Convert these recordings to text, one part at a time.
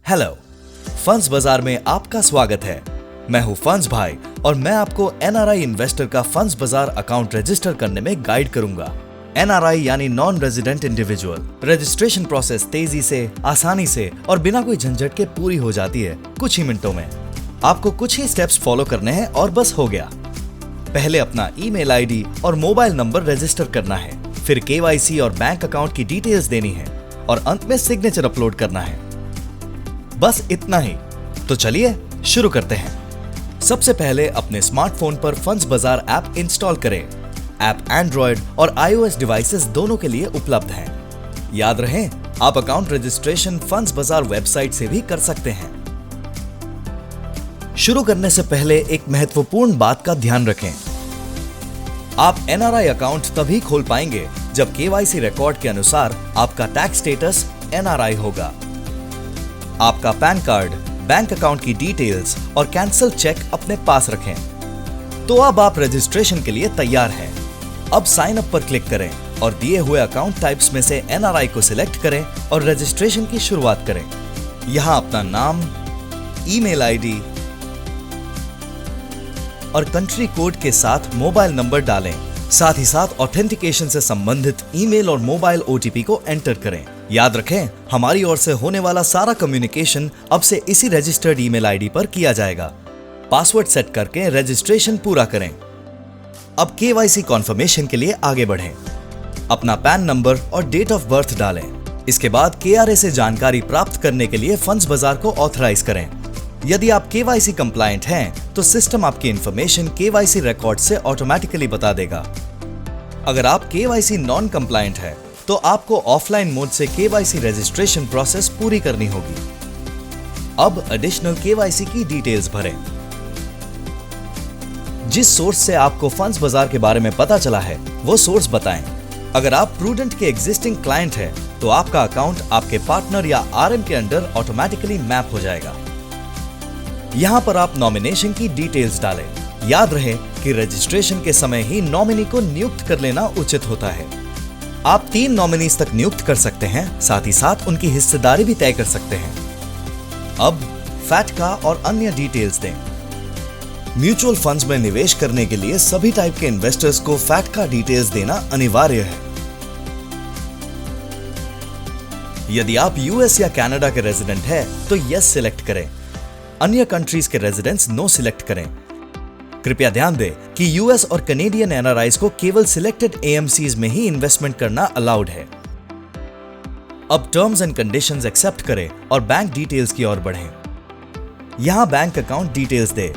Hello, funds बाजार में आपका स्वागत है। मैं हूं फंड्स भाई और मैं आपको एनआरआई इन्वेस्टर का फंड्स बाजार अकाउंट रजिस्टर करने में गाइड करूंगा। एनआरआई यानी non resident individual registration process तेजी से, आसानी से और बिना कोई झंझट के पूरी हो जाती है कुछ ही मिनटों में। आपको कुछ ही स्टेप्स फॉलो करने हैं और बस हो गया। पहले अपना ईमेल आईडी और मोबाइल नंबर रजिस्टर करना है, फिर केवाईसी और बैंक अकाउंट की डिटेल्स देनी है और अंत में सिग्नेचर अपलोड करना है। बस इतना ही। तो चलिए शुरू करते हैं। सबसे पहले अपने स्मार्टफोन पर फंड्स बाजार ऐप इंस्टॉल करें। ऐप एंड्रॉयड और आईओएस डिवाइसेस दोनों के लिए उपलब्ध है। याद रहे, आप अकाउंट रजिस्ट्रेशन फंड्स बाजार वेबसाइट से भी कर सकते हैं। शुरू करने से पहले एक महत्वपूर्ण बात का ध्यान रखें। आप एनआरआई अकाउंट तभी खोल पाएंगे जब केवाईसी रिकॉर्ड के अनुसार आपका टैक्स स्टेटस एनआरआई होगा। आपका पैन कार्ड, बैंक अकाउंट की डिटेल्स और कैंसिल चेक अपने पास रखें। तो अब आप रजिस्ट्रेशन के लिए तैयार हैं। अब साइन अप पर क्लिक करें और दिए हुए अकाउंट टाइप्स में से एनआरआई को सिलेक्ट करें और रजिस्ट्रेशन की शुरुआत करें। यहां अपना नाम, ईमेल आईडी और कंट्री कोड के साथ मोबाइल नंबर डालें। साथ ही साथ ऑथेंटिकेशन से संबंधित ईमेल और मोबाइल ओटीपी को एंटर करें। याद रखें, हमारी ओर से होने वाला सारा कम्युनिकेशन अब से इसी रजिस्टर्ड ईमेल आईडी पर किया जाएगा। पासवर्ड सेट करके रजिस्ट्रेशन पूरा करें। अब केवाईसी कॉन्फर्मेशन के लिए आगे बढ़ें। अपना पैन नंबर और डेट ऑफ बर्थ डालें। इसके बाद केआरए से जानकारी प्राप्त करने के लिए फंड्स बाजार को ऑथराइज करें। यदि आप केवाईसी कंप्लायंट हैं, तो सिस्टम आपकी इंफॉर्मेशन केवाईसी रिकॉर्ड से ऑटोमेटिकली बता देगा। अगर आप केवाईसी नॉन कंप्लायंट है, तो आपको ऑफलाइन मोड से केवाईसी रजिस्ट्रेशन प्रोसेस पूरी करनी होगी। अब एडिशनल केवाईसी की डिटेल्स भरें। जिस सोर्स से आपको फंड्स बाजार के बारे में पता चला है, वो सोर्स बताएं। अगर आप प्रूडेंट के एग्जिस्टिंग क्लाइंट है, तो आपका अकाउंट आपके पार्टनर या आरएम के अंडर ऑटोमेटिकली मैप हो जाएगा। यहां पर आप नॉमिनेशन की डिटेल्स डालें। याद रहे कि रजिस्ट्रेशन के समय ही नॉमिनी को नियुक्त कर लेना उचित होता है। आप 3 नॉमिनीज तक नियुक्त कर सकते हैं, साथ ही साथ उनकी हिस्सेदारी भी तय कर सकते हैं। अब फैटका और अन्य डिटेल्स दें। म्यूचुअल फंड्स में निवेश करने के लिए सभी टाइप के इन्वेस्टर्स को फैटका डिटेल्स देना अनिवार्य है। यदि आप यूएस या कनाडा के रेजिडेंट हैं, तो यस सिलेक्ट करें। अन्य कंट्रीज के रेजिडेंट्स नो सिलेक्ट करें। कृपया ध्यान दें कि यूएस और कनेडियन एनआरआईज को केवल सिलेक्टेड एएमसीज में ही इन्वेस्टमेंट करना अलाउड है। अब टर्म्स एंड कंडीशंस एक्सेप्ट करें और बैंक डिटेल्स की ओर बढ़ें। यहां बैंक अकाउंट डिटेल्स दें।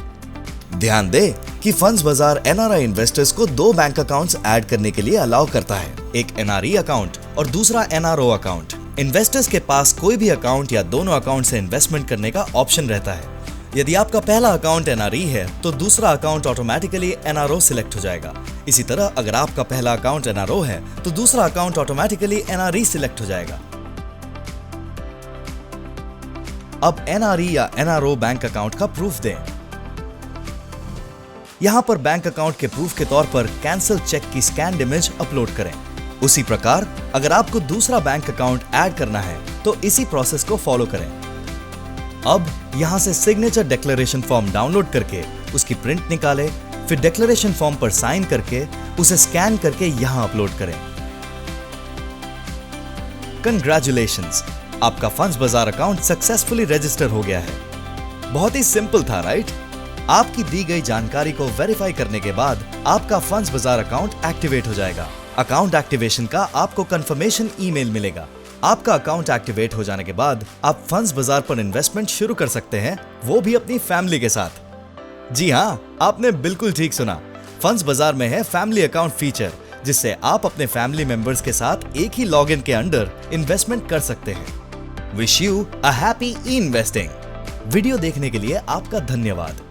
ध्यान दें कि फंड्स बाजार एनआरआई इन्वेस्टर्स को 2 बैंक अकाउंट्स ऐड करने के लिए अलाउ करता है, एक एनआरई अकाउंट और दूसरा एनआरओ अकाउंट। इन्वेस्टर्स के पास कोई भी अकाउंट या दोनों अकाउंट से इन्वेस्टमेंट करने का ऑप्शन रहता है। यदि आपका पहला अकाउंट एनआरई है, तो दूसरा अकाउंट ऑटोमेटिकली एनआरओ सिलेक्ट हो जाएगा। इसी तरह अगर आपका पहला अकाउंट एनआरओ है, तो दूसरा अकाउंट ऑटोमेटिकली एनआरई सिलेक्ट हो जाएगा। अब एनआरई या एनआरओ बैंक अकाउंट का प्रूफ दें। यहां पर बैंक अकाउंट के प्रूफ के तौर पर कैंसिल चेक की स्कैन्ड इमेज अपलोड करें। उसी प्रकार अगर आपको दूसरा बैंक अकाउंट ऐड करना है, तो इसी प्रोसेस को फॉलो करें। अब यहां से सिग्नेचर डिक्लेरेशन फॉर्म डाउनलोड करके उसकी प्रिंट निकालें, फिर डिक्लेरेशन फॉर्म पर साइन करके उसे स्कैन करके यहां अपलोड करें। कंग्रेचुलेशंस, आपका फंड्स बाजार अकाउंट सक्सेसफुली रजिस्टर हो गया है। बहुत ही सिंपल था, राइट? आपकी दी गई जानकारी को वेरीफाई करने के बाद आपका फंड्स बाजार अकाउंट एक्टिवेट हो जाएगा। अकाउंट एक्टिवेशन का आपको कंफर्मेशन ईमेल मिलेगा। आपका अकाउंट एक्टिवेट हो जाने के बाद आप फंड्स बाजार पर इन्वेस्टमेंट शुरू कर सकते हैं, वो भी अपनी फैमिली के साथ। जी हाँ, आपने बिल्कुल ठीक सुना। फंड्स बाजार में है फैमिली अकाउंट फीचर, जिससे आप अपने फैमिली मेंबर्स के साथ एक ही लॉगिन के अंडर इन्वेस्टमेंट कर सकते हैं। Wish you a happy investing. Video देखने के लिए आपका धन्यवाद।